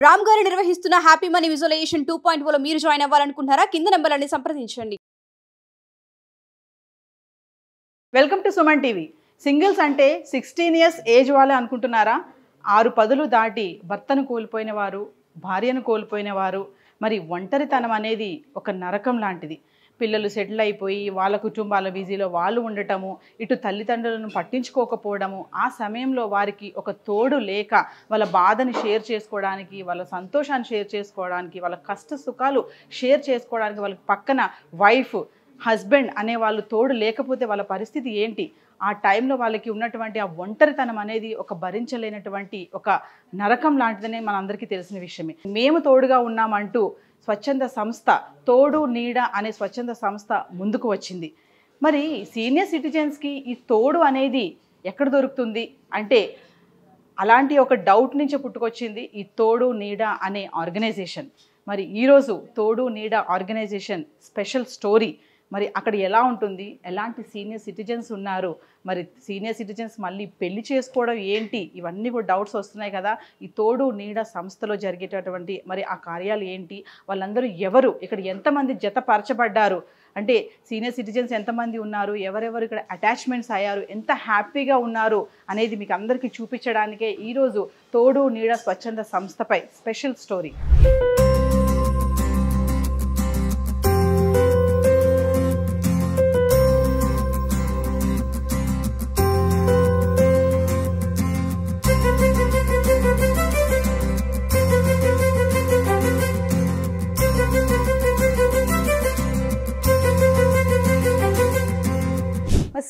రామ్ గారు నిర్వహిస్తున్న happy money visualisation 2.0 లో మీరు జాయిన్ అవ్వాలనుకుంటున్నారా? కింద నంబర్లని సంప్రదించండి. Welcome to Suman TV. Singles అంటే 16 ఇయర్స్ ఏజ్ వాళ్ళే అనుకుంటున్నారా? 6 పదులు దాటి భర్తను కోల్పోయిన వారు, భార్యను కోల్పోయిన వారు, మరి ఒంటరితనం అనేది ఒక నరకం లాంటిది. పిల్లలు సెటిల్ అయిపోయి వాళ్ళ కుటుంబాల బిజీలో వాళ్ళు ఉండటము, ఇటు తల్లిదండ్రులను పట్టించుకోకపోవడము, ఆ సమయంలో వారికి ఒక తోడు లేక వాళ్ళ బాధని షేర్ చేసుకోవడానికి, వాళ్ళ సంతోషాన్ని షేర్ చేసుకోవడానికి, వాళ్ళ కష్ట సుఖాలు షేర్ చేసుకోవడానికి వాళ్ళకి పక్కన వైఫ్, హస్బెండ్ అనే వాళ్ళు తోడు లేకపోతే వాళ్ళ పరిస్థితి ఏంటి? ఆ టైంలో వాళ్ళకి ఉన్నటువంటి ఆ ఒంటరితనం అనేది ఒక భరించలేనటువంటి ఒక నరకం లాంటిదనే మనందరికీ తెలిసిన విషయమే. మేము తోడుగా ఉన్నామంటూ స్వచ్ఛంద సంస్థ తోడు నీడ అనే స్వచ్ఛంద సంస్థ ముందుకు వచ్చింది. మరి సీనియర్ సిటిజన్స్కి ఈ తోడు అనేది ఎక్కడ దొరుకుతుంది అంటే అలాంటి ఒక డౌట్ నుంచి పుట్టుకొచ్చింది ఈ తోడు నీడ అనే ఆర్గనైజేషన్. మరి ఈరోజు తోడు నీడ ఆర్గనైజేషన్ స్పెషల్ స్టోరీ. మరి అక్కడ ఎలా ఉంటుంది, ఎలాంటి సీనియర్ సిటిజన్స్ ఉన్నారు, మరి సీనియర్ సిటిజన్స్ మళ్ళీ పెళ్లి చేసుకోవడం ఏంటి, ఇవన్నీ కూడా డౌట్స్ వస్తున్నాయి కదా. ఈ తోడు నీడ సంస్థలో జరిగేటటువంటి మరి ఆ కార్యాలు ఏంటి, వాళ్ళందరూ ఎవరు, ఇక్కడ ఎంతమంది జతపరచబడ్డారు, అంటే సీనియర్ సిటిజన్స్ ఎంతమంది ఉన్నారు, ఎవరెవరు ఇక్కడ అటాచ్మెంట్స్ అయ్యారు, ఎంత హ్యాపీగా ఉన్నారు అనేది మీకు అందరికీ చూపించడానికే ఈరోజు తోడు నీడ స్వచ్ఛంద సంస్థపై స్పెషల్ స్టోరీ.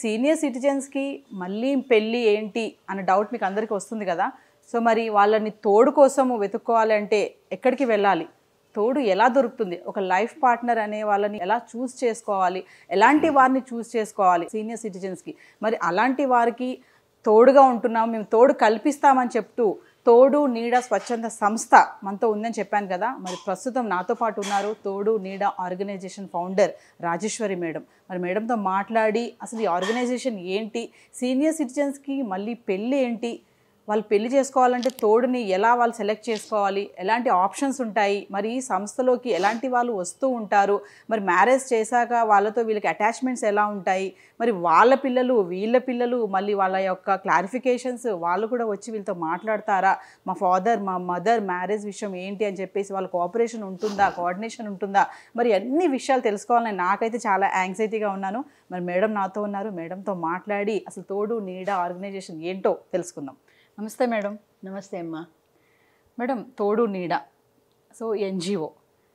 సీనియర్ సిటిజన్స్కి మళ్ళీ పెళ్ళి ఏంటి అన్న డౌట్ మీకు అందరికీ వస్తుంది కదా. సో మరి వాళ్ళని తోడు కోసము వెతుక్కోవాలంటే ఎక్కడికి వెళ్ళాలి, తోడు ఎలా దొరుకుతుంది, ఒక లైఫ్ పార్ట్నర్ అనే వాళ్ళని ఎలా చూస్ చేసుకోవాలి, ఎలాంటి వారిని చూస్ చేసుకోవాలి సీనియర్ సిటిజన్స్కి. మరి అలాంటి వారికి తోడుగా ఉంటున్నాం, మేము తోడు కల్పిస్తామని చెప్తూ తోడు నీడ స్వచ్ఛంద సంస్థ మనతో ఉందని చెప్పాను కదా. మరి ప్రస్తుతం నాతో పాటు ఉన్నారు తోడు నీడ ఆర్గనైజేషన్ ఫౌండర్ రాజేశ్వరి మేడం. మరి మేడంతో మాట్లాడి అసలు ఈ ఆర్గనైజేషన్ ఏంటి, సీనియర్ సిటిజన్స్కి మళ్ళీ పెళ్ళి ఏంటి, వాళ్ళు పెళ్లి చేసుకోవాలంటే తోడుని ఎలా వాళ్ళు సెలెక్ట్ చేసుకోవాలి, ఎలాంటి ఆప్షన్స్ ఉంటాయి, మరి ఈ సంస్థలోకి ఎలాంటి వాళ్ళు వస్తూ ఉంటారు, మరి మ్యారేజ్ చేశాక వాళ్ళతో వీళ్ళకి అటాచ్మెంట్స్ ఎలా ఉంటాయి, మరి వాళ్ళ పిల్లలు వీళ్ళ పిల్లలు మళ్ళీ వాళ్ళ యొక్క క్లారిఫికేషన్స్ వాళ్ళు కూడా వచ్చి వీళ్ళతో మాట్లాడతారా, మా ఫాదర్ మా మదర్ మ్యారేజ్ విషయం ఏంటి అని చెప్పేసి వాళ్ళ కోఆపరేషన్ ఉంటుందా, కోఆర్డినేషన్ ఉంటుందా, మరి అన్ని విషయాలు తెలుసుకోవాలని నాకైతే చాలా యాంగ్జైటీగా ఉన్నాను. మరి మేడం నాతో ఉన్నారు, మేడంతో మాట్లాడి అసలు తోడు నీడ ఆర్గనైజేషన్ ఏంటో తెలుసుకుందాం. నమస్తే మేడం. నమస్తే అమ్మా. మేడం తోడు నీడ సో ఎన్జిఓ,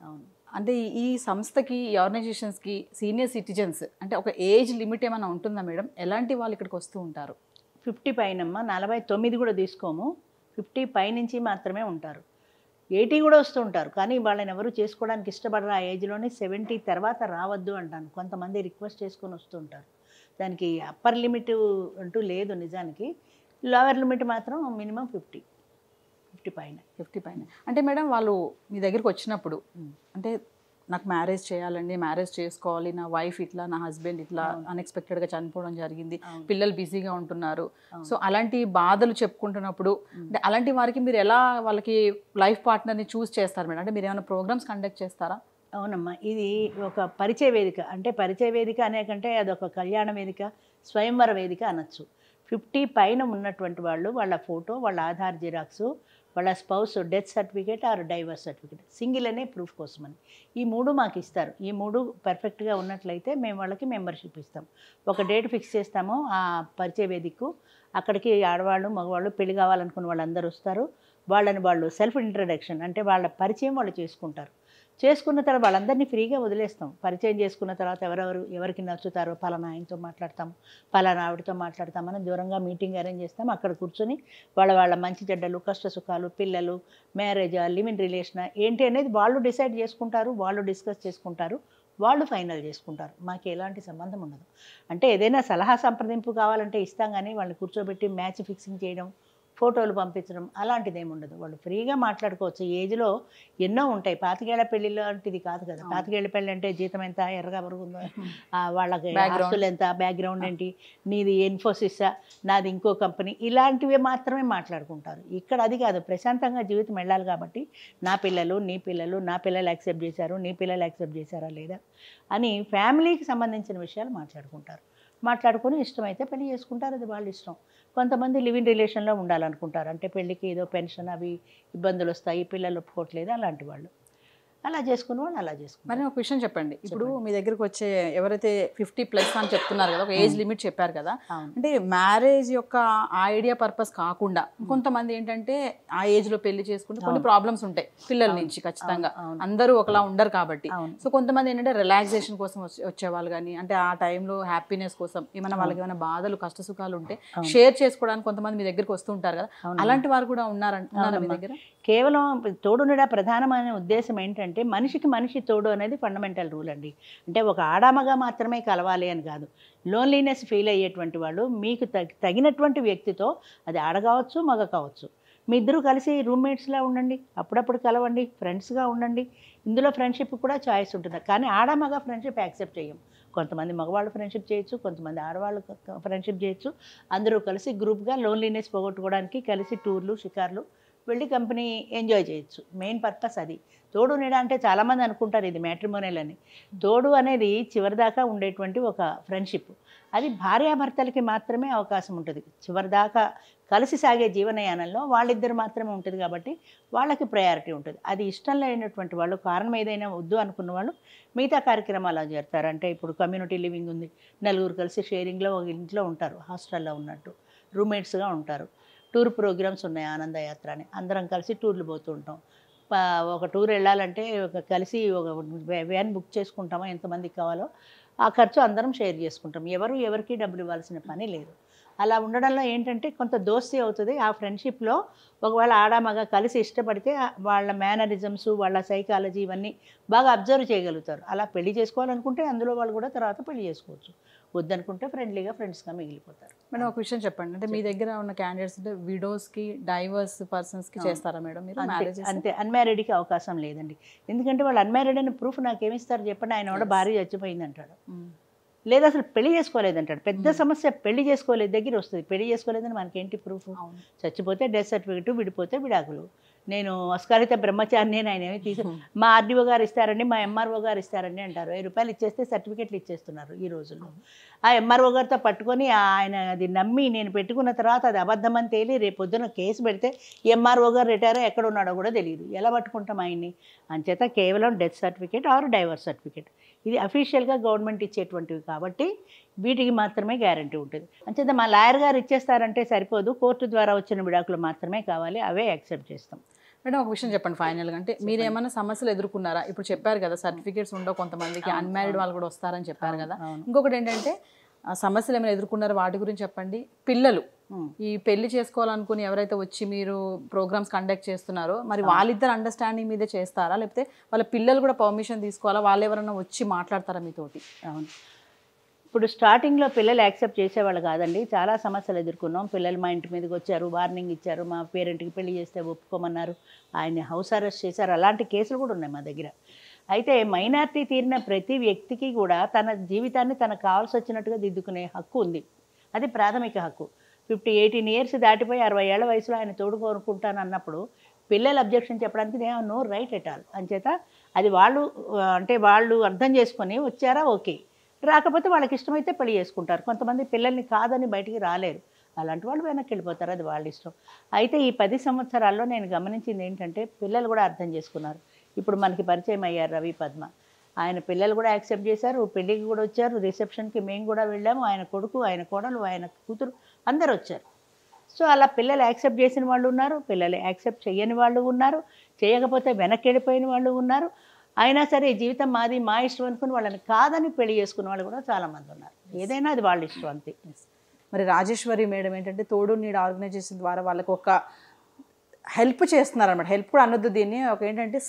అవును, అంటే ఈ సంస్థకి ఈ ఆర్గనైజేషన్స్కి సీనియర్ సిటిజన్స్ అంటే ఒక ఏజ్ లిమిట్ ఏమైనా ఉంటుందా మేడం? ఎలాంటి వాళ్ళు ఇక్కడికి వస్తూ ఉంటారు? 50 పైనమ్మా, 49 కూడా తీసుకోము, 50 పైనుంచి మాత్రమే ఉంటారు. 80 కూడా వస్తూ ఉంటారు, కానీ వాళ్ళని ఎవరు చేసుకోవడానికి ఇష్టపడరు. ఆ ఏజ్లోనే 70 తర్వాత రావద్దు అంటాను. కొంతమంది రిక్వెస్ట్ చేసుకొని వస్తూ ఉంటారు. దానికి అప్పర్ లిమిట్ అంటూ లేదు నిజానికి. లోవర్ లిమిట్ మాత్రం మినిమం 50 పైన. 50 పైన అంటే మేడం వాళ్ళు మీ దగ్గరికి వచ్చినప్పుడు అంటే నాకు మ్యారేజ్ చేయాలండి, మ్యారేజ్ చేసుకోవాలి, నా వైఫ్ ఇట్లా, నా హస్బెండ్ ఇట్లా అన్ఎక్స్పెక్టెడ్గా చనిపోవడం జరిగింది, పిల్లలు బిజీగా ఉంటున్నారు, సో అలాంటి బాధలు చెప్పుకుంటున్నప్పుడు అంటే అలాంటి వారికి మీరు ఎలా వాళ్ళకి లైఫ్ పార్ట్నర్ని చూస్ చేస్తారు మేడం? అంటే మీరు ఏమైనా ప్రోగ్రామ్స్ కండక్ట్ చేస్తారా? అవునమ్మా, ఇది ఒక పరిచయ వేదిక. అంటే పరిచయ వేదిక అనే కంటే అదొక కళ్యాణ వేదిక, స్వయంవర వేదిక అనొచ్చు. 50 పైన ఉన్నటువంటి వాళ్ళు వాళ్ళ ఫోటో, వాళ్ళ ఆధార్ జిరాక్సు, వాళ్ళ spouse death certificate or divorce certificate, single అనే ప్రూఫ్ కోసమని ఈ 3 మాకు ఇస్తారు. ఈ 3 పర్ఫెక్ట్గా ఉన్నట్లయితే మేము వాళ్ళకి మెంబర్షిప్ ఇస్తాం. ఒక డేట్ ఫిక్స్ చేస్తాము ఆ పరిచయ వేదికకు. అక్కడికి ఆడవాళ్ళు మగవాళ్ళు పెళ్లి కావాలనుకున్న వాళ్ళందరూ వస్తారు. వాళ్ళని వాళ్ళు సెల్ఫ్ ఇంట్రడక్షన్ అంటే వాళ్ళ పరిచయం వాళ్ళు చేసుకుంటారు. చేసుకున్న తర్వాత వాళ్ళందరినీ ఫ్రీగా వదిలేస్తాం. పరిచయం చేసుకున్న తర్వాత ఎవరికి నచ్చుతారో పలానా ఆయనతో మాట్లాడతాం, పలానా ఆవిడతో మాట్లాడతాం అని దూరంగా మీటింగ్ అరేంజ్ చేస్తాం. అక్కడ కూర్చొని వాళ్ళ మంచి చెడ్డలు, కష్ట సుఖాలు, పిల్లలు, మ్యారేజా, లివ్ ఇన్ రిలేషనా ఏంటి అనేది వాళ్ళు డిసైడ్ చేసుకుంటారు, వాళ్ళు డిస్కస్ చేసుకుంటారు, వాళ్ళు ఫైనల్ చేసుకుంటారు. మాకు ఎలాంటి సంబంధం ఉండదు. అంటే ఏదైనా సలహా సంప్రదింపు కావాలంటే ఇస్తాం, కానీ వాళ్ళని కూర్చోబెట్టి మ్యాచ్ ఫిక్సింగ్ చేయడం, ఫోటోలు పంపించడం అలాంటిది ఏమి ఉండదు. వాళ్ళు ఫ్రీగా మాట్లాడుకోవచ్చు. ఈ ఏజ్లో ఎన్నో ఉంటాయి. 25 పెళ్లి లాంటిది కాదు కదా. 25 పెళ్ళి అంటే జీతం ఎంత, ఎర్రగా మరుగుందో, వాళ్ళకి ఆస్తులు ఎంత, బ్యాక్గ్రౌండ్ ఏంటి, నీది ఇన్ఫోసిసా, నాది ఇంకో కంపెనీ, ఇలాంటివి మాత్రమే మాట్లాడుకుంటారు. ఇక్కడ అది కాదు, ప్రశాంతంగా జీవితం వెళ్ళాలి కాబట్టి నా పిల్లలు, నీ పిల్లలు, నా పిల్లలు యాక్సెప్ట్ చేశారు, నీ పిల్లలు యాక్సెప్ట్ చేశారా లేదా అని ఫ్యామిలీకి సంబంధించిన విషయాలు మాట్లాడుకుంటారు. మాట్లాడుకొని ఇష్టమైతే పెళ్లి చేసుకుంటారు, అది వాళ్ళ ఇష్టం. కొంతమంది లివింగ్ రిలేషన్లో ఉండాలనుకుంటారు. అంటే పెళ్ళికి ఏదో పెన్షన్ అవి ఇబ్బందులు వస్తాయి, పిల్లలు ఒప్పుకోవట్లేదు, అలాంటి వాళ్ళు అలా చేసుకున్న వాళ్ళు అలా చేసుకుంటారు. మరి ఒక విషయం చెప్పండి, ఇప్పుడు మీ దగ్గరకు వచ్చే ఎవరైతే 50+ అని చెప్తున్నారు కదా, ఒక ఏజ్ లిమిట్ చెప్పారు కదా, అంటే మ్యారేజ్ యొక్క ఐడియా పర్పస్ కాకుండా కొంతమంది ఏంటంటే ఆ ఏజ్లో పెళ్లి చేసుకుంటే కొన్ని ప్రాబ్లమ్స్ ఉంటాయి పిల్లల నుంచి, ఖచ్చితంగా అందరూ ఒకలా ఉండరు కాబట్టి. సో కొంతమంది ఏంటంటే రిలాక్సేషన్ కోసం వచ్చేవాళ్ళు, కానీ అంటే ఆ టైంలో హ్యాపీనెస్ కోసం ఏమైనా వాళ్ళకి ఏమైనా బాధలు కష్ట సుఖాలు ఉంటే షేర్ చేసుకోవడానికి కొంతమంది మీ దగ్గరికి వస్తుంటారు కదా, అలాంటి వారు కూడా ఉన్నారా మీ దగ్గర? కేవలం తోడునడా ప్రధానమైన ఉద్దేశం ఏంటంటే మనిషికి మనిషి తోడు అనేది ఫండమెంటల్ రూల్ అండి. అంటే ఒక ఆడామగా మాత్రమే కలవాలి అని కాదు. లోన్లీనెస్ ఫీల్ అయ్యేటువంటి వాళ్ళు మీకు తగినటువంటి వ్యక్తితో, అది ఆడ కావచ్చు మగ కావచ్చు, మీ ఇద్దరు కలిసి రూమ్మేట్స్లా ఉండండి, అప్పుడప్పుడు కలవండి, ఫ్రెండ్స్గా ఉండండి. ఇందులో ఫ్రెండ్షిప్ కూడా చాయిస్ ఉంటుంది. కానీ ఆడ మగ ఫ్రెండ్షిప్ యాక్సెప్ట్ చేయం. కొంతమంది మగవాళ్ళు ఫ్రెండ్షిప్ చేయొచ్చు, కొంతమంది ఆడవాళ్ళు ఫ్రెండ్షిప్ చేయొచ్చు. అందరూ కలిసి గ్రూప్గా లోన్లీనెస్ పోగొట్టుకోవడానికి కలిసి టూర్లు షికార్లు వెళ్ళి కంపెనీ ఎంజాయ్ చేయొచ్చు. మెయిన్ పర్పస్ అది. తోడు నీడ అంటే చాలామంది అనుకుంటారు ఇది మ్యాట్రిమోనియల్ అని. తోడు అనేది చివరిదాకా ఉండేటువంటి ఒక ఫ్రెండ్షిప్. అది భార్యాభర్తలకి మాత్రమే అవకాశం ఉంటుంది. చివరిదాకా కలిసి సాగే జీవనయానంలో వాళ్ళిద్దరు మాత్రమే ఉంటుంది కాబట్టి వాళ్ళకి ప్రయారిటీ ఉంటుంది. అది ఇష్టం లేనటువంటి వాళ్ళు, కారణం ఏదైనా వద్దు అనుకున్న వాళ్ళు మిగతా కార్యక్రమాలు చేస్తారు. అంటే ఇప్పుడు కమ్యూనిటీ లివింగ్ ఉంది, నలుగురు కలిసి షేరింగ్లో ఒక ఇంట్లో ఉంటారు, హాస్టల్లో ఉన్నట్టు రూమ్మేట్స్గా ఉంటారు. టూర్ ప్రోగ్రామ్స్ ఉన్నాయి, ఆనందయాత్ర అని, అందరం కలిసి టూర్లు పోతూ ఉంటాం. ఒక టూర్ వెళ్ళాలంటే కలిసి ఒక వ్యాన్ బుక్ చేసుకుంటామో ఎంతమందికి కావాలో ఆ ఖర్చు అందరం షేర్ చేసుకుంటాం. ఎవరికి డబ్బులు ఇవ్వాల్సిన పని లేదు. అలా ఉండడంలో ఏంటంటే కొంత దోస్తీ అవుతుంది. ఆ ఫ్రెండ్షిప్లో ఒకవేళ ఆడామగా కలిసి ఇష్టపడితే వాళ్ళ మేనరిజమ్స్, వాళ్ళ సైకాలజీ ఇవన్నీ బాగా అబ్జర్వ్ చేయగలుగుతారు. అలా పెళ్లి చేసుకోవాలనుకుంటే అందులో వాళ్ళు కూడా తర్వాత పెళ్లి చేసుకోవచ్చు. వద్దనుకుంటే ఫ్రెండ్లీగా ఫ్రెండ్స్గా మిగిలిపోతారు. మేడం ఒక విషయం చెప్పండి, అంటే మీ దగ్గర ఉన్న క్యాండిడేట్స్ అంటే విడోస్కి, డైవర్స్ పర్సన్స్కి చేస్తారా మేడం మీరు మ్యారేజ్? అంతే, అన్మ్యారీడ్కి అవకాశం లేదండి. ఎందుకంటే వాళ్ళు అన్మ్యారీడ్ అనే ప్రూఫ్ నాకు ఏమిస్తారు చెప్పండి? ఆయన కూడా భార్య చచ్చిపోయింది అంటాడు, లేదా అసలు పెళ్లి చేసుకోలేదంటాడు. పెద్ద సమస్య పెళ్లి చేసుకోలేదు దగ్గర వస్తుంది. పెళ్లి చేసుకోలేదని మనకేంటి ప్రూఫ్? చచ్చిపోతే డెత్ సర్టిఫికెట్, విడిపోతే విడాకులు. నేను అస్కారిత బ్రహ్మచారిని అని ఆయన ఏమి మా ఆర్డీఓ గారు ఇస్తారండి, మా ఎంఆర్ఓ గారు ఇస్తారండి అంటారు. 1000 రూపాయలు ఇచ్చేస్తే సర్టిఫికెట్లు ఇచ్చేస్తున్నారు ఈ రోజుల్లో. ఆ ఎంఆర్ఓ గారితో పట్టుకొని ఆయన అది నమ్మి నేను పెట్టుకున్న తర్వాత అది అబద్ధమని తేలి రేపు పొద్దున కేసు పెడితే ఎంఆర్ఓ గారు రిటైర్ ఎక్కడ ఉన్నాడో కూడా తెలియదు. ఎలా పట్టుకుంటాం ఆయన్ని? అంచేత కేవలం death certificate or divorce certificate, ఇది అఫీషియల్గా గవర్నమెంట్ ఇచ్చేటువంటివి కాబట్టి వీటికి మాత్రమే గ్యారంటీ ఉంటుంది. అంచేత మా లాయర్ గారు ఇచ్చేస్తారంటే సరిపోదు, కోర్టు ద్వారా వచ్చిన విడాకులు మాత్రమే కావాలి, అవే యాక్సెప్ట్ చేస్తాం. మేడం ఒక విషయం చెప్పండి ఫైనల్గా, అంటే మీరు ఏమైనా సమస్యలు ఎదుర్కొన్నారా? ఇప్పుడు చెప్పారు కదా సర్టిఫికేట్స్ ఉండవు, కొంతమందికి అన్మ్యారీడ్ వాళ్ళు కూడా వస్తారని చెప్పారు కదా. ఇంకొకటి ఏంటంటే సమస్యలు ఏమైనా ఎదుర్కొన్నారో వాటి గురించి చెప్పండి. పిల్లలు ఈ పెళ్లి చేసుకోవాలనుకుని ఎవరైతే వచ్చి మీరు ప్రోగ్రామ్స్ కండక్ట్ చేస్తున్నారో మరి వాళ్ళిద్దరు అండర్స్టాండింగ్ మీదే చేస్తారా, లేకపోతే వాళ్ళ పిల్లలు కూడా పర్మిషన్ తీసుకోవాలా, వాళ్ళు ఎవరైనా వచ్చి మాట్లాడతారా మీతోటి? అవును, ఇప్పుడు స్టార్టింగ్లో పిల్లలు యాక్సెప్ట్ చేసేవాళ్ళు కాదండి. చాలా సమస్యలు ఎదుర్కొన్నాం. పిల్లలు మా ఇంటి మీదకి వచ్చారు, వార్నింగ్ ఇచ్చారు, మా పేరెంట్కి పెళ్లి చేస్తే ఒప్పుకోమన్నారు, ఆయన్ని హౌస్ అరెస్ట్ చేశారు, అలాంటి కేసులు కూడా ఉన్నాయి మా దగ్గర. అయితే మైనారిటీ తీరిన ప్రతి వ్యక్తికి కూడా తన జీవితాన్ని తనకు కావాల్సి వచ్చినట్టుగా దిద్దుకునే హక్కు ఉంది. అది ప్రాథమిక హక్కు. 18 ఇయర్స్ దాటిపోయి 60 ఏళ్ల వయసులో ఆయన తోడు కోరుకుంటాను అన్నప్పుడు పిల్లలు అబ్జెక్షన్ చెప్పడానికి they have no right at all. అంచేత అది వాళ్ళు అంటే వాళ్ళు అర్థం చేసుకొని వచ్చారా ఓకే, రాకపోతే వాళ్ళకి ఇష్టమైతే పెళ్లి చేసుకుంటారు. కొంతమంది పిల్లల్ని కాదని బయటికి రాలేరు, అలాంటి వాళ్ళు వెనక్కి వెళ్ళిపోతారు, అది వాళ్ళ ఇష్టం. అయితే ఈ 10 సంవత్సరాల్లో నేను గమనించింది ఏంటంటే పిల్లలు కూడా అర్థం చేసుకున్నారు. ఇప్పుడు మనకి పరిచయం అయ్యారు రవి పద్మ, ఆయన పిల్లలు కూడా యాక్సెప్ట్ చేశారు, పెళ్ళికి కూడా వచ్చారు, రిసెప్షన్కి మేము కూడా వెళ్ళాము, ఆయన కొడుకు, ఆయన కోడలు, ఆయన కూతురు అందరు వచ్చారు. సో అలా పిల్లలు యాక్సెప్ట్ చేసిన వాళ్ళు ఉన్నారు, పిల్లలు యాక్సెప్ట్ చేయని వాళ్ళు ఉన్నారు, చేయకపోతే వెనక్కి వెళ్ళిపోయిన వాళ్ళు ఉన్నారు. అయినా సరే జీవితం మాది, మా ఇష్టం అనుకుని వాళ్ళని కాదని పెళ్లి చేసుకున్న వాళ్ళు కూడా చాలామంది ఉన్నారు. ఏదైనా అది వాళ్ళ ఇష్టం అంతే. మరి రాజేశ్వరి మేడం ఏంటంటే తోడు నీడ ఆర్గనైజేషన్ ద్వారా వాళ్ళకి ఒక హెల్ప్ చేస్తున్నారు అనమాట. హెల్ప్ కూడా అనొద్దు దీన్ని, ఒక ఏంటంటే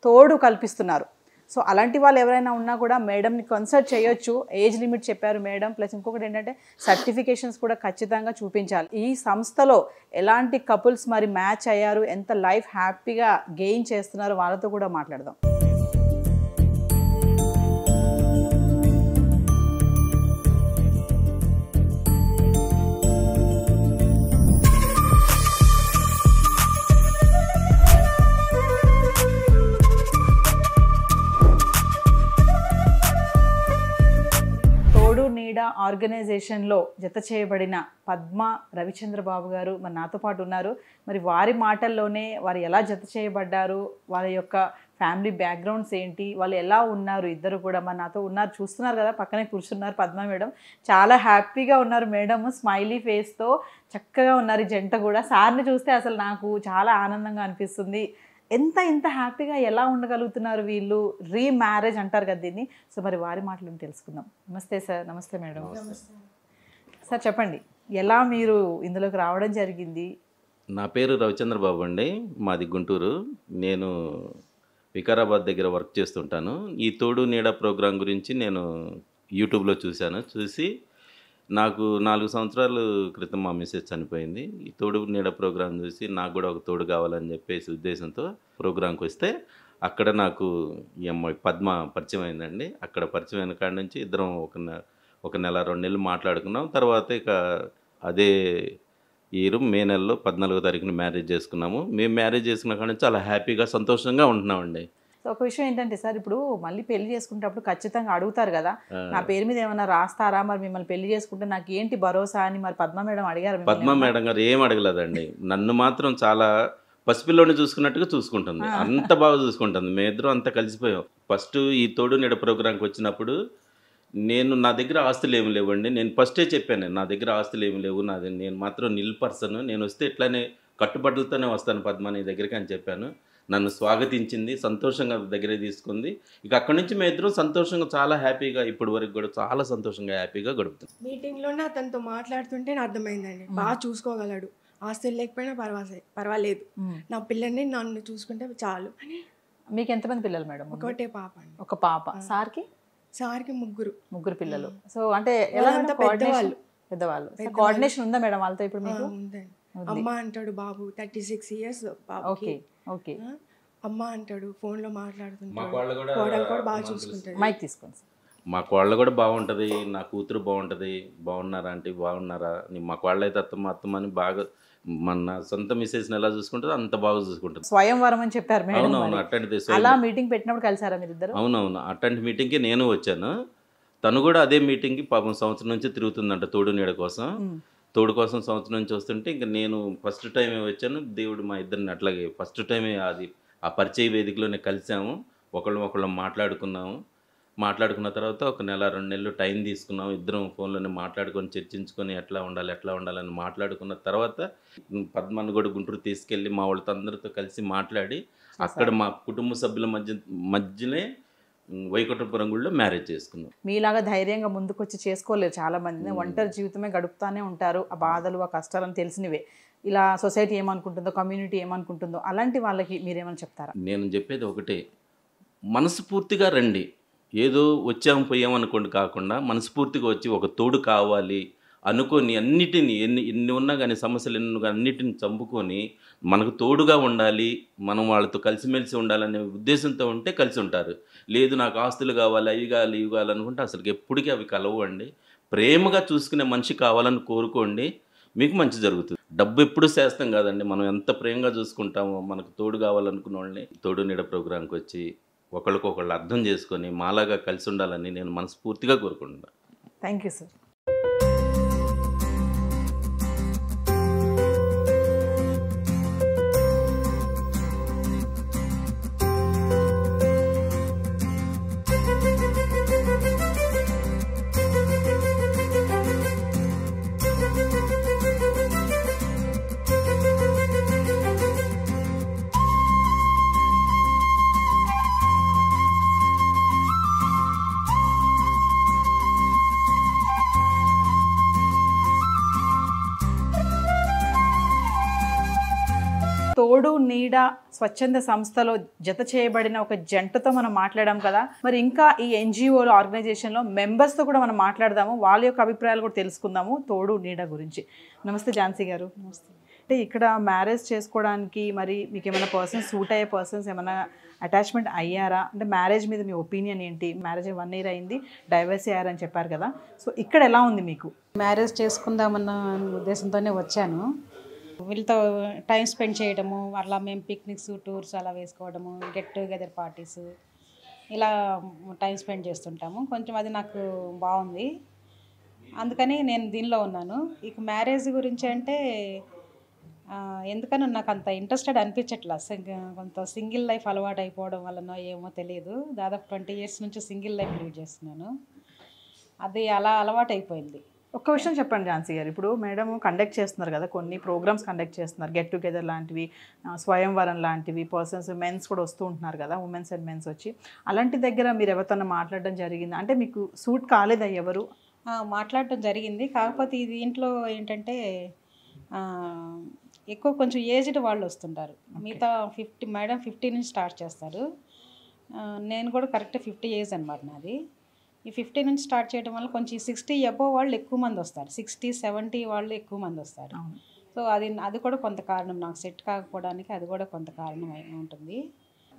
తోడు కల్పిస్తున్నారు. సో అలాంటి వాళ్ళు ఎవరైనా ఉన్నా కూడా మేడంని కన్సల్ట్ చేయొచ్చు. ఏజ్ లిమిట్ చెప్పారు మేడం. ప్లస్ ఇంకొకటి ఏంటంటే సర్టిఫికేషన్స్ కూడా ఖచ్చితంగా చూపించాలి. ఈ సంస్థలో ఎలాంటి కపుల్స్ మరి మ్యాచ్ అయ్యారు, ఎంత లైఫ్ హ్యాపీగా గెయిన్ చేస్తున్నారు, వాళ్ళతో కూడా మాట్లాడదాం. ఆర్గనైజేషన్లో జత చేయబడిన పద్మ రవిచంద్రబాబు గారు మరి నాతో పాటు ఉన్నారు. మరి వారి మాటల్లోనే వారు ఎలా జత చేయబడ్డారు, వారి యొక్క ఫ్యామిలీ బ్యాక్గ్రౌండ్స్ ఏంటి, వాళ్ళు ఎలా ఉన్నారు, ఇద్దరు కూడా మరి నాతో ఉన్నారు. చూస్తున్నారు కదా, పక్కనే కూర్చున్నారు పద్మ మేడం. చాలా హ్యాపీగా ఉన్నారు మేడం, స్మైలీ ఫేస్తో చక్కగా ఉన్నారు ఈ జంట కూడా. సార్ని చూస్తే అసలు నాకు చాలా ఆనందంగా అనిపిస్తుంది. ఇంత హ్యాపీగా ఎలా ఉండగలుగుతున్నారు వీళ్ళు, రీమ్యారేజ్ అంటారు కదా దీన్ని. సో మరి వారి మాటలను తెలుసుకుందాం. నమస్తే సార్. నమస్తే మేడం. సార్ చెప్పండి, ఎలా మీరు ఇందులోకి రావడం జరిగింది? నా పేరు రవిచంద్రబాబు అండి, మాది గుంటూరు. నేను వికారాబాద్ దగ్గర వర్క్ చేస్తుంటాను. ఈ తోడు నీడ ప్రోగ్రాం గురించి నేను యూట్యూబ్లో చూసి నాకు 4 సంవత్సరాల క్రితం మా మిస్సెస్ చనిపోయింది. ఈ తోడు నీడ ప్రోగ్రాం చూసి నాకు కూడా ఒక తోడు కావాలని చెప్పేసి ఉద్దేశంతో ప్రోగ్రాంకి వస్తే అక్కడ నాకు ఈ అమ్మాయి పద్మ పరిచయం అయిందండి. అక్కడ పరిచయం అయిన కాడి నుంచి ఇద్దరం ఒక నెల 2 నెలలు మాట్లాడుకున్నాం. తర్వాత ఇక అదే ఇయర్ మే నెలలో 14వ తారీఖున మ్యారేజ్ చేసుకున్నాము. మేము మ్యారేజ్ చేసుకున్న కాడి నుంచి చాలా హ్యాపీగా సంతోషంగా ఉంటున్నామండి. ఒక విషయం ఏంటంటే సార్, ఇప్పుడు మళ్ళీ పెళ్లి చేసుకునేటప్పుడు ఖచ్చితంగా అడుగుతారు కదా, నా పేరు మీద ఏమైనా రాస్తారా, మరి మిమ్మల్ని పెళ్లి చేసుకుంటే నాకు ఏంటి భరోసా అని మరి పద్మ మేడం అడిగారు? పద్మ మేడం గారు ఏం అడగలేదండి. నన్ను మాత్రం చాలా పసిపిల్లోని చూసుకున్నట్టుగా చూసుకుంటుంది, అంత బాగా చూసుకుంటుంది. మేమిద్దరం అంతా కలిసిపోయాం. ఫస్ట్ ఈ తోడు నీడ ప్రోగ్రాంకి వచ్చినప్పుడు నా దగ్గర ఆస్తులు ఏమి లేవండి. నేను ఫస్టే చెప్పాను, నా దగ్గర ఆస్తులు ఏమి లేవు, నేను మాత్రం నిల్ పర్సన్, నేను వస్తే ఇట్లానే కట్టుబడులతోనే వస్తాను పద్మ నీ దగ్గరికి అని చెప్పాను. నన్ను స్వాగతించింది, సంతోషంగా దగ్గర తీసుకుంది. ఇక అక్కడి నుంచి మేము ఇద్దరం సంతోషంగా చాలా హ్యాపీగా ఇప్పటి వరకు కూడా చాలా సంతోషంగా హ్యాపీగా గడుపుతాం. మీటింగ్లోనే అతనితో మాట్లాడుతుంటే నాకు అర్థమైందండి, బాగా చూసుకోగలడు, ఆస్తులు లేకపోయినా పర్వాలేదు, నా పిల్లల్ని నన్ను చూసుకుంటే చాలు అని. మీకు ఎంతమంది పిల్లలు మేడం? ఒకటే పాప అండి. ఒక పాప. సార్కి ముగ్గురు పిల్లలు. సో అంటే ఎలా పెద్దవాళ్ళు కోఆర్డినేషన్ ఉందా మేడం వాళ్ళతో ఇప్పుడు మీకు? ఉందండి. అమ్మ అంటాడు బాబు 36 years బాబుకి. ఓకే. అమ్మ అంటాడు, ఫోన్లో మాట్లాడుతుంటాడు. కోడలు కూడా బాగా చూసుకుంటాడు. మైక్ తీసుకోండి. మా కోళ్ళ కూడా బాగుంటుంది, నా కూతురు బాగుంటుంది. బాగున్నారా అంటే బాగున్నారా, మా కోళ్ళ అయితే అత్తమ్మ అని బాగా మన సొంత మిస్సెస్ని ఎలా చూసుకుంటుందో అంత బాగా చూసుకుంటుంది. స్వయంవరం అని చెప్పారు మేడం. అవునవును, అట్లాంటిది. అలా మీటింగ్ పెట్టినప్పుడు కలిసారా మీరు ఇద్దరు? అవునవును, అట్లాంటి మీటింగ్కి నేను వచ్చాను. తను కూడా అదే మీటింగ్కి పాపం సంవత్సరం నుంచి తిరుగుతుందంట తోడు నీడ కోసం. తోడు కోసం సంవత్సరం నుంచి వస్తుంటే ఇంకా నేను ఫస్ట్ టైమే వచ్చాను. దేవుడు మా ఇద్దరిని అట్లాగే ఫస్ట్ టైమే ఆ పరిచయ వేదికలోనే కలిసాము. ఒకళ్ళం మాట్లాడుకున్న తర్వాత ఒక నెల 2 నెలలు టైం తీసుకున్నాము. ఇద్దరం ఫోన్లోనే మాట్లాడుకొని చర్చించుకొని ఎట్లా ఉండాలని మాట్లాడుకున్న తర్వాత పద్మను కూడా గుంటూరు తీసుకెళ్ళి మా వాళ్ళతో అందరితో కలిసి మాట్లాడి అక్కడ మా కుటుంబ సభ్యుల మధ్యనే వైకుంఠపురం గుడిలో మ్యారేజ్ చేసుకున్నాం. మీలాగా ధైర్యంగా ముందుకొచ్చి చేసుకోలేరు చాలా మంది. ఒంటరి జీవితమే గడుపుతానే ఉంటారు. ఆ బాధలు ఆ కష్టాలను తెలిసినవే. ఇలా సొసైటీ ఏమనుకుంటుందో, కమ్యూనిటీ ఏమనుకుంటుందో, అలాంటి వాళ్ళకి మీరేమని చెప్తారా? నేను చెప్పేది ఒకటే, మనస్ఫూర్తిగా రండి. ఏదో వచ్చాము పోయామనుకోండి కాకుండా మనస్ఫూర్తిగా వచ్చి ఒక తోడు కావాలి అనుకొని అన్నిటినీ ఎన్ని ఉన్నా కానీ సమస్యలు ఎన్ని అన్నిటిని చంపుకొని మనకు తోడుగా ఉండాలి, మనం వాళ్ళతో కలిసిమెలిసి ఉండాలనే ఉద్దేశంతో ఉంటే కలిసి ఉంటారు. లేదు నాకు ఆస్తులు కావాలి, ఇవి కావాలి అనుకుంటే అసలు ఎప్పటికీ అవి కలవండి. ప్రేమగా చూసుకునే మనిషి కావాలని కోరుకోండి, మీకు మంచి జరుగుతుంది. డబ్బు ఎప్పుడు చేస్తాం కాదండి, మనం ఎంత ప్రేమగా చూసుకుంటామో. మనకు తోడు కావాలనుకున్న వాళ్ళని తోడు నీడ ప్రోగ్రాంకి వచ్చి ఒకళ్ళకొకళ్ళు అర్థం చేసుకొని మాలాగా కలిసి ఉండాలని నేను మనస్ఫూర్తిగా కోరుకుంటున్నాను. Thank you sir. తోడు నీడ స్వచ్ఛంద సంస్థలో జత చేయబడిన ఒక జంటతో మనం మాట్లాడాం కదా. మరి ఇంకా ఈ ఎన్జిఓలో ఆర్గనైజేషన్లో మెంబర్స్తో కూడా మనం మాట్లాడదాము, వాళ్ళ యొక్క అభిప్రాయాలు కూడా తెలుసుకుందాము తోడు నీడ గురించి. నమస్తే ఝాన్సీ గారు. నమస్తే. అంటే ఇక్కడ మ్యారేజ్ చేసుకోవడానికి మరి మీకు ఏమైనా పర్సన్స్ సూట్ అయ్యే పర్సన్స్ ఏమైనా అటాచ్మెంట్ అయ్యారా? అంటే మ్యారేజ్ మీద మీ ఒపీనియన్ ఏంటి? మ్యారేజ్ 1 year అయింది, డైవర్స్ అయ్యారని చెప్పారు కదా. సో ఇక్కడ ఎలా ఉంది మీకు? మ్యారేజ్ చేసుకుందామన్న ఉద్దేశంతోనే వచ్చాను. వీళ్ళతో టైం స్పెండ్ చేయడము, అలా మేము పిక్నిక్స్ టూర్స్ అలా వేసుకోవడము, గెట్ టుగెదర్ పార్టీస్ ఇలా టైం స్పెండ్ చేస్తుంటాము. కొంచెం అది నాకు బాగుంది, అందుకని నేను దీనిలో ఉన్నాను. ఇక మ్యారేజ్ గురించి అంటే ఎందుకని నాకు అంత ఇంట్రెస్టెడ్ అనిపించట్లా. కొంత సింగిల్ లైఫ్ అలవాటు అయిపోవడం వలన ఏమో తెలియదు. దాదాపు 20 years నుంచి సింగిల్ లైఫ్ లీడ్ చేస్తున్నాను. అది అలా అలవాటు అయిపోయింది. ఒక్క విషయం చెప్పండి ఝాన్సీ గారు, ఇప్పుడు మేడం కండక్ట్ చేస్తున్నారు కదా, కొన్ని ప్రోగ్రామ్స్ కండక్ట్ చేస్తున్నారు, గెట్ టుగెదర్ లాంటివి, స్వయంవరం లాంటివి, పర్సన్స్ మెన్స్ కూడా వస్తూ ఉంటున్నారు కదా, ఉమెన్స్ అండ్ మెన్స్ వచ్చి, అలాంటి దగ్గర మీరు ఎవరితో మాట్లాడడం జరిగింది? అంటే మీకు సూట్ కాలేదా ఎవరు? మాట్లాడటం జరిగింది. కాకపోతే ఇది ఇంట్లో ఏంటంటే ఎక్కువ కొంచెం ఏజ్డ్ వాళ్ళు వస్తుంటారు. మిగతా 50 మేడం 50 నుంచి స్టార్ట్ చేస్తారు. నేను కూడా కరెక్ట్ 50 years అనమాట నాది. ఈ 50 నుంచి స్టార్ట్ చేయడం వల్ల కొంచెం 60 అబోవ్ వాళ్ళు ఎక్కువ మంది వస్తారు, 60, 70 వాళ్ళు ఎక్కువ మంది వస్తారు. సో అది కూడా కొంత కారణం, నాకు సెట్ కాకపోవడానికి అది కూడా కొంత కారణం ఉంటుంది.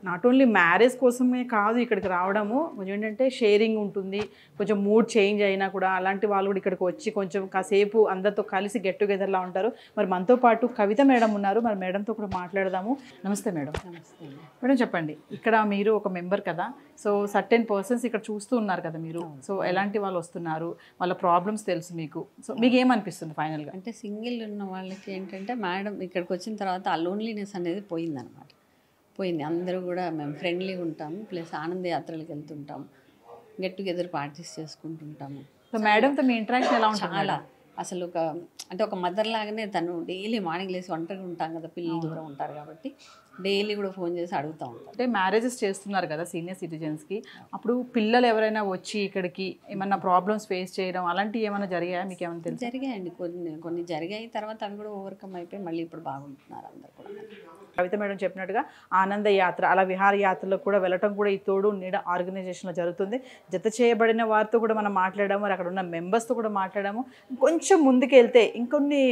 నాట్ ఓన్లీ మ్యారేజ్ కోసమే కాదు ఇక్కడికి రావడము, కొంచెం ఏంటంటే షేరింగ్ ఉంటుంది, కొంచెం మూడ్ చేంజ్ అయినా కూడా అలాంటి వాళ్ళు కూడా ఇక్కడికి వచ్చి కొంచెం కాసేపు అందరితో కలిసి గెట్ టుగెదర్లా ఉంటారు. మరి మనతో పాటు కవిత మేడం ఉన్నారు, మరి మేడంతో కూడా మాట్లాడదాము. నమస్తే మేడం. నమస్తే మేడం చెప్పండి, ఇక్కడ మీరు ఒక మెంబర్ కదా, సో సర్టెన్ పర్సన్స్ ఇక్కడ చూస్తూ ఉన్నారు కదా మీరు, సో ఎలాంటి వాళ్ళు వస్తున్నారు, వాళ్ళ ప్రాబ్లమ్స్ తెలుసు మీకు, సో మీకు ఏమనిపిస్తుంది ఫైనల్గా? అంటే సింగిల్ ఉన్న వాళ్ళకి ఏంటంటే మేడం ఇక్కడికి వచ్చిన తర్వాత ఆ లోన్లీనెస్ అనేది పోయిందనమాట. పోయింది. అందరూ కూడా మేము ఫ్రెండ్లీగా ఉంటాము, ప్లస్ ఆనంద యాత్రలకు వెళ్తుంటాము, గెట్ టుగెదర్ పార్టీస్ చేసుకుంటుంటాము. సో మేడంతో మీ ఇంటరాక్షన్ ఎలా ఉంటుంది? చాలా అసలు ఒక మదర్ లాగానే తను డైలీ మార్నింగ్ లేసి ఒంటరిగా ఉంటాం కదా, పిల్లలు దూరం ఉంటారు కాబట్టి డైలీ కూడా ఫోన్ చేసి అడుగుతూ ఉంటాం. అంటే మ్యారేజెస్ చేస్తున్నారు కదా సీనియర్ సిటిజన్స్కి, అప్పుడు పిల్లలు ఎవరైనా వచ్చి ఇక్కడికి ఏమన్నా ప్రాబ్లమ్స్ ఫేస్ చేయడం అలాంటివి ఏమైనా జరిగాయా? మీకు ఏమైనా తెలుసు? జరిగాయండి, కొన్ని జరిగాయి. తర్వాత అవి కూడా ఓవర్కమ్ అయిపోయి మళ్ళీ ఇప్పుడు బాగుంటున్నారు అందరు కూడా. కవిత మేడం చెప్పినట్టుగా ఆనంద యాత్ర, అలా విహార యాత్రలకు కూడా వెళ్ళటం కూడా ఈ తోడు నీడ ఆర్గనైజేషన్లో జరుగుతుంది. జత చేయబడిన వారితో కూడా మనం మాట్లాడాము, మరి అక్కడ ఉన్న మెంబర్స్తో కూడా మాట్లాడాము. కొంచెం ముందుకు వెళ్తే ఇంకొన్ని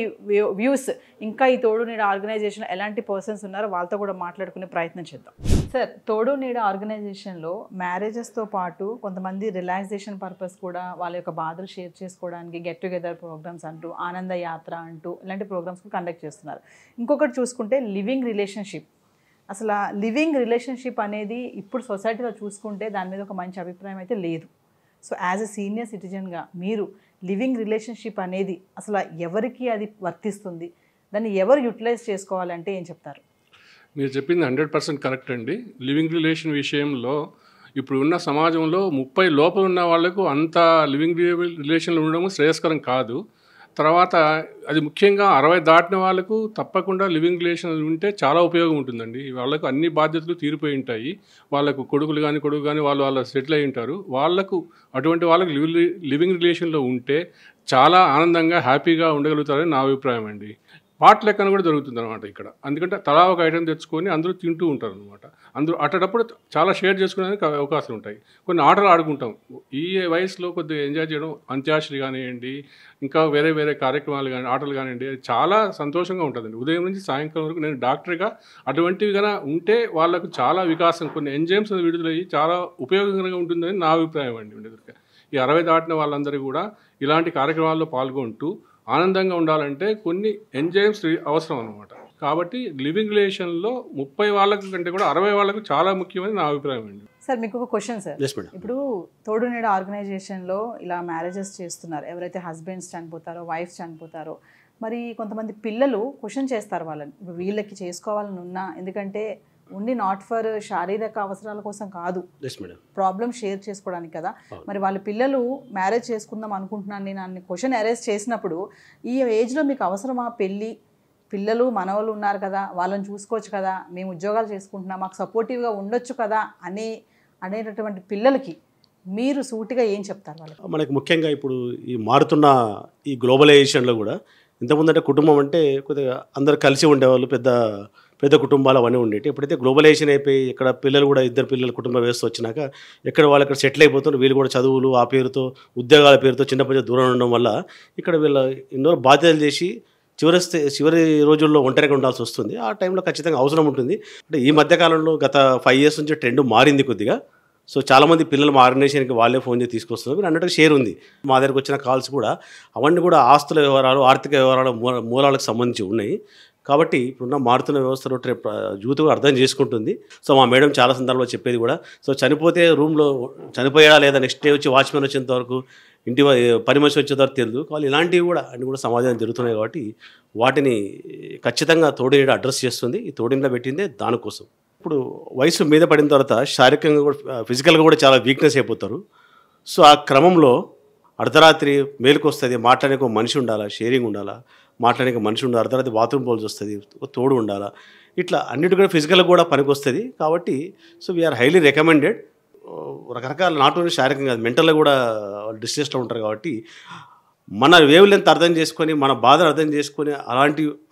వ్యూస్ ఇంకా ఈ తోడు నీడ ఆర్గనైజేషన్లో ఎలాంటి పర్సన్స్ ఉన్నారో వాళ్ళతో కూడా మాట్లాడుకునే ప్రయత్నం చేద్దాం. సార్, తోడు నీడ ఆర్గనైజేషన్లో మ్యారేజెస్తో పాటు కొంతమంది రిలాక్సేషన్ పర్పస్ కూడా వాళ్ళ యొక్క బాధలు షేర్ చేసుకోవడానికి గెట్ టుగెదర్ ప్రోగ్రామ్స్ అంటూ, ఆనంద యాత్ర అంటూ ఇలాంటి ప్రోగ్రామ్స్ కండక్ట్ చేస్తున్నారు. ఇంకొకటి చూసుకుంటే లివింగ్ రిలేషన్షిప్. అసలు లివింగ్ రిలేషన్షిప్ అనేది ఇప్పుడు సొసైటీలో చూసుకుంటే దాని మీద ఒక మంచి అభిప్రాయం అయితే లేదు. సో యాజ్ ఎ సీనియర్ సిటిజన్గా మీరు లివింగ్ రిలేషన్షిప్ అనేది అసలు ఎవరికి అది వర్తిస్తుంది, దాన్ని ఎవరు యూటిలైజ్ చేసుకోవాలంటే ఏం చెప్తారు? మీరు చెప్పింది 100% కరెక్ట్ అండి. లివింగ్ రిలేషన్ విషయంలో ఇప్పుడు ఉన్న సమాజంలో 30 లోపల ఉన్న వాళ్ళకు అంత లివింగ్ రిలేషన్లో ఉండడం శ్రేయస్కరం కాదు. తర్వాత అది ముఖ్యంగా 60 దాటిన వాళ్ళకు తప్పకుండా లివింగ్ రిలేషన్ ఉంటే చాలా ఉపయోగం ఉంటుందండి. వాళ్ళకు అన్ని బాధ్యతలు తీరిపోయి ఉంటాయి. వాళ్ళకు కొడుకు కానీ వాళ్ళు సెటిల్ అయి ఉంటారు. వాళ్ళకు అటువంటి వాళ్ళకు లివింగ్ రిలేషన్లో ఉంటే చాలా ఆనందంగా హ్యాపీగా ఉండగలుగుతారని నా అభిప్రాయం అండి. పార్ట్ లెక్కన కూడా జరుగుతుంది అనమాట ఇక్కడ. అందుకంటే తలా ఒక ఐటెం తెచ్చుకొని అందరూ తింటూ ఉంటారు అనమాట. అందరూ అట్టేటప్పుడు చాలా షేర్ చేసుకునేందుకు అవకాశాలు ఉంటాయి. కొన్ని ఆటలు ఆడుకుంటాం. ఈ వయసులో కొద్దిగా ఎంజాయ్ చేయడం, అంత్యాక్షరి కానివ్వండి, ఇంకా వేరే కార్యక్రమాలు కానీ ఆటలు కానివ్వండి, చాలా సంతోషంగా ఉంటుందండి. ఉదయం నుంచి సాయంకాలం వరకు నేను డాక్టర్గా అటువంటివి కన్నా ఉంటే వాళ్ళకు చాలా వికాసం, కొన్ని ఎంజైమ్స్ విడుదలయ్యి చాలా ఉపయోగకరంగా ఉంటుందని నా అభిప్రాయం అండి. ఈ 60 దాటిన వాళ్ళందరూ కూడా ఇలాంటి కార్యక్రమాల్లో పాల్గొంటూ ఆనందంగా ఉండాలంటే కొన్ని ఎంజైమ్స్ అవసరం అన్నమాట. కాబట్టి లివింగ్ రిలేషన్లో 30 వాళ్ళకి కంటే కూడా 60 వాళ్ళకు చాలా ముఖ్యమని నా అభిప్రాయం అండి. సార్, మీకు ఒక క్వశ్చన్ సార్. ఇప్పుడు తోడు నీడ ఆర్గనైజేషన్లో ఇలా మ్యారేజెస్ చేస్తున్నారు, ఎవరైతే హస్బెండ్స్ చనిపోతారో, వైఫ్స్ చనిపోతారో, మరి కొంతమంది పిల్లలు క్వశ్చన్ చేస్తారు వాళ్ళని, ఇప్పుడు వీళ్ళకి చేసుకోవాలని ఉన్నా, ఎందుకంటే ఓన్లీ నాట్ ఫర్ శారీరక అవసరాల కోసం కాదు, ప్రాబ్లమ్ షేర్ చేసుకోవడానికి కదా. మరి వాళ్ళ పిల్లలు మ్యారేజ్ చేసుకుందాం అనుకుంటున్నాను నేను అన్ని క్వశ్చన్ అరేజ్ చేసినప్పుడు, ఈ ఏజ్లో మీకు అవసరమా పెళ్ళి, పిల్లలు మనవాళ్ళు ఉన్నారు కదా, వాళ్ళని చూసుకోవచ్చు కదా, మేము ఉద్యోగాలు చేసుకుంటున్నాం, మాకు సపోర్టివ్గా ఉండొచ్చు కదా అనేటటువంటి పిల్లలకి మీరు సూటిగా ఏం చెప్తారు వాళ్ళకి? మనకి ముఖ్యంగా ఇప్పుడు ఈ మారుతున్న ఈ గ్లోబలైజేషన్లో కూడా ఇంతకుముందు అంటే కుటుంబం అంటే కొద్దిగా అందరు కలిసి ఉండేవాళ్ళు, పెద్ద పెద్ద కుటుంబాలు అవన్నీ ఉండేవి. ఎప్పుడైతే గ్లోబలైజేషన్ అయిపోయి ఇక్కడ పిల్లలు కూడా ఇద్దరు పిల్లల కుటుంబ వ్యవస్థ వచ్చినాక ఎక్కడ వాళ్ళు ఇక్కడ సెటిల్ అయిపోతున్నారు. వీళ్ళు కూడా చదువులు ఆ పేరుతో ఉద్యోగాల పేరుతో చిన్నప్పటి నుంచి దూరం ఉండడం వల్ల ఇక్కడ వీళ్ళ ఎన్నో బాధ్యతలు చేసి చివరి రోజుల్లో ఒంటరిగా ఉండాల్సి వస్తుంది. ఆ టైంలో ఖచ్చితంగా అవసరం ఉంటుంది. అంటే ఈ మధ్యకాలంలో గత 5 years నుంచి ట్రెండ్ మారింది కొద్దిగా. సో చాలామంది పిల్లలు మా ఆర్గనైజేషన్కి వాళ్ళే ఫోన్ చేసి తీసుకొస్తున్నారు. మీరు అన్నట్టుగా షేర్ ఉంది. మా దగ్గరకు వచ్చిన కాల్స్ కూడా అవన్నీ కూడా ఆస్తుల వ్యవహారాలు, ఆర్థిక వ్యవహారాల మూలాలకు సంబంధించి ఉన్నాయి. కాబట్టి ఇప్పుడున్న మారుతున్న వ్యవస్థలో యూత్ అర్థం చేసుకుంటుంది. సో మా మేడం చాలా సందర్భాల్లో చెప్పేది కూడా, సో చనిపోతే రూమ్లో చనిపోయాడా లేదా నెక్స్ట్ డే వచ్చి వాచ్మెన్ వచ్చేంత వరకు ఇంటి పని మనిషి వచ్చేంత వరకు తెలియదు. కాబట్టి ఇలాంటివి కూడా అన్ని కూడా సమాజంలో జరుగుతున్నాయి. కాబట్టి వాటిని ఖచ్చితంగా తోడునీడ అడ్రస్ చేస్తుంది. ఈ తోడునీడ పెట్టిందే దానికోసం. ఇప్పుడు వయసు మీద పడిన తర్వాత శారీరకంగా కూడా ఫిజికల్గా కూడా చాలా వీక్నెస్ అయిపోతారు. సో ఆ క్రమంలో అర్ధరాత్రి మేలుకు వస్తుంది, మాట్లాడడానికి ఒక మనిషి ఉండాలా, షేరింగ్ ఉండాలా, మాట్లాడడానికి మనిషి ఉండాలి, అర్ధరాత్రి బాత్రూమ్ పోల్సి వస్తుంది, తోడు ఉండాలా, ఇట్లా అన్నిటి కూడా ఫిజికల్గా కూడా పనికి వస్తుంది. కాబట్టి సో వీఆర్ హైలీ రికమెండెడ్. రకరకాల నాట్ ఓన్లీ శారీరకంగా కాదు, మెంటల్గా కూడా డిస్ట్రెస్లో ఉంటారు. కాబట్టి మన వేవ్ లెంత్ అర్థం చేసుకొని, మన బాధను అర్థం చేసుకొని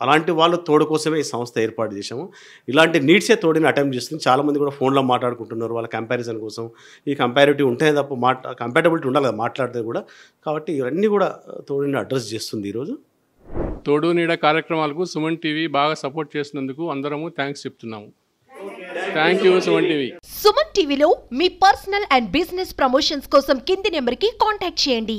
అలాంటి వాళ్ళ తోడు కోసమే ఈ సంస్థ ఏర్పాటు చేశాము. ఇలాంటి నీడ్సే తోడుని అటెంప్ట్ చేస్తుంది. చాలామంది కూడా ఫోన్లో మాట్లాడుకుంటున్నారు వాళ్ళ కంపారిజన్ కోసం. ఈ కంపారిటివ్ ఉంటేనే తప్ప కంపాటబిలిటీ ఉండాలి కదా మాట్లాడితే కూడా. కాబట్టి ఇవన్నీ కూడా తోడుని అడ్రస్ చేస్తుంది. ఈరోజు తోడు నీడ కార్యక్రమాలకు సుమన్ టీవీ బాగా సపోర్ట్ చేసినందుకు అందరము థ్యాంక్స్ చెప్తున్నాము. Thank you Suman TV. Suman టీవీలో మీ పర్సనల్ అండ్ బిజినెస్ ప్రమోషన్స్ కోసం కింది నెంబర్కి కాంటాక్ట్ చేయండి.